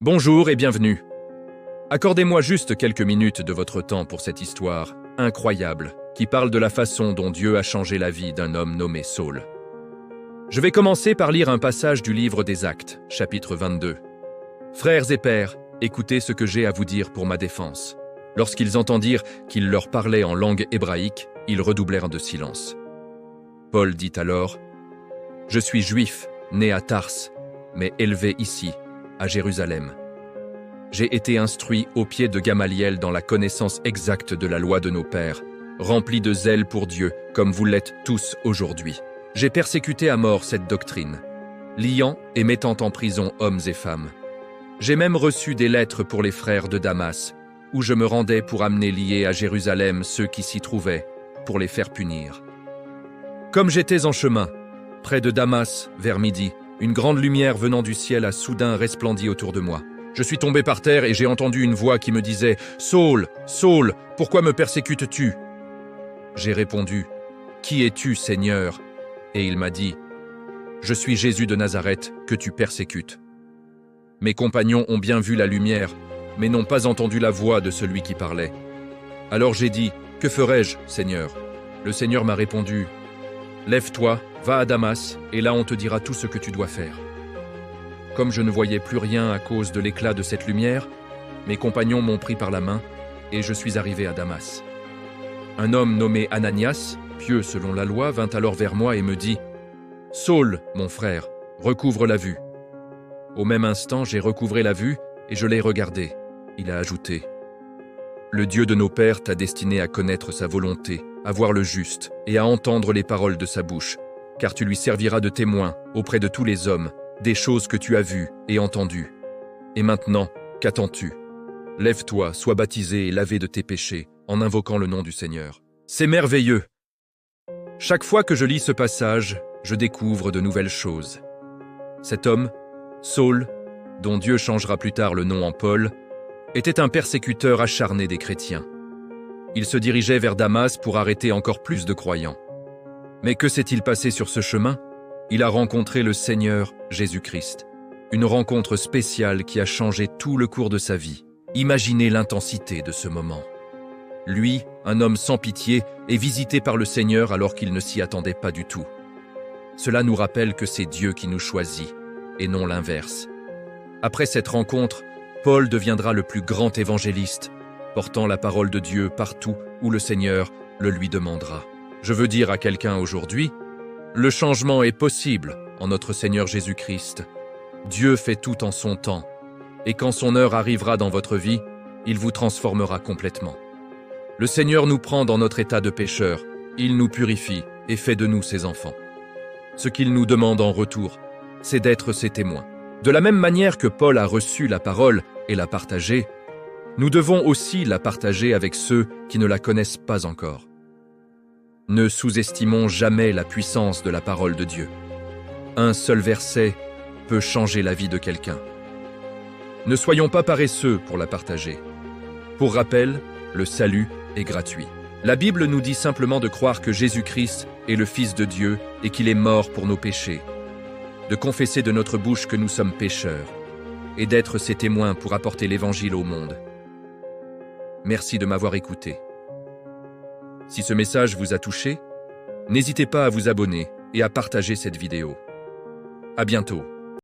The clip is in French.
Bonjour et bienvenue. Accordez-moi juste quelques minutes de votre temps pour cette histoire incroyable qui parle de la façon dont Dieu a changé la vie d'un homme nommé Saul. Je vais commencer par lire un passage du livre des Actes, chapitre 22. Frères et pères, écoutez ce que j'ai à vous dire pour ma défense. Lorsqu'ils entendirent qu'il leur parlait en langue hébraïque, ils redoublèrent de silence. Paul dit alors : « Je suis juif, né à Tarse, mais élevé ici, à Jérusalem. J'ai été instruit au pied de Gamaliel dans la connaissance exacte de la loi de nos pères, rempli de zèle pour Dieu, comme vous l'êtes tous aujourd'hui. J'ai persécuté à mort cette doctrine, liant et mettant en prison hommes et femmes. J'ai même reçu des lettres pour les frères de Damas, où je me rendais pour amener liés à Jérusalem ceux qui s'y trouvaient, pour les faire punir. Comme j'étais en chemin, près de Damas, vers midi, une grande lumière venant du ciel a soudain resplendi autour de moi. Je suis tombé par terre et j'ai entendu une voix qui me disait « Saul, Saul, pourquoi me persécutes-tu » J'ai répondu « Qui es-tu, Seigneur ?» Et il m'a dit « Je suis Jésus de Nazareth que tu persécutes. » Mes compagnons ont bien vu la lumière, mais n'ont pas entendu la voix de celui qui parlait. Alors j'ai dit « Que ferai-je, Seigneur ?» Le Seigneur m'a répondu « Lève-toi, va à Damas, et là on te dira tout ce que tu dois faire. » Comme je ne voyais plus rien à cause de l'éclat de cette lumière, mes compagnons m'ont pris par la main, et je suis arrivé à Damas. Un homme nommé Ananias, pieux selon la loi, vint alors vers moi et me dit « Saul, mon frère, recouvre la vue. » Au même instant, j'ai recouvré la vue, et je l'ai regardé. Il a ajouté « Le Dieu de nos pères t'a destiné à connaître sa volonté, à voir le juste, et à entendre les paroles de sa bouche, car tu lui serviras de témoin auprès de tous les hommes, des choses que tu as vues et entendues. Et maintenant, qu'attends-tu? Lève-toi, sois baptisé et lavé de tes péchés, en invoquant le nom du Seigneur. » C'est merveilleux! Chaque fois que je lis ce passage, je découvre de nouvelles choses. Cet homme, Saul, dont Dieu changera plus tard le nom en Paul, était un persécuteur acharné des chrétiens. Il se dirigeait vers Damas pour arrêter encore plus de croyants. Mais que s'est-il passé sur ce chemin? Il a rencontré le Seigneur Jésus-Christ. Une rencontre spéciale qui a changé tout le cours de sa vie. Imaginez l'intensité de ce moment. Lui, un homme sans pitié, est visité par le Seigneur alors qu'il ne s'y attendait pas du tout. Cela nous rappelle que c'est Dieu qui nous choisit, et non l'inverse. Après cette rencontre, Paul deviendra le plus grand évangéliste, portant la parole de Dieu partout où le Seigneur le lui demandera. Je veux dire à quelqu'un aujourd'hui, le changement est possible en notre Seigneur Jésus-Christ. Dieu fait tout en son temps, et quand son heure arrivera dans votre vie, il vous transformera complètement. Le Seigneur nous prend dans notre état de pécheur, il nous purifie et fait de nous ses enfants. Ce qu'il nous demande en retour, c'est d'être ses témoins. De la même manière que Paul a reçu la parole et l'a partagée, nous devons aussi la partager avec ceux qui ne la connaissent pas encore. Ne sous-estimons jamais la puissance de la parole de Dieu. Un seul verset peut changer la vie de quelqu'un. Ne soyons pas paresseux pour la partager. Pour rappel, le salut est gratuit. La Bible nous dit simplement de croire que Jésus-Christ est le Fils de Dieu et qu'il est mort pour nos péchés, de confesser de notre bouche que nous sommes pécheurs et d'être ses témoins pour apporter l'Évangile au monde. Merci de m'avoir écouté. Si ce message vous a touché, n'hésitez pas à vous abonner et à partager cette vidéo. À bientôt.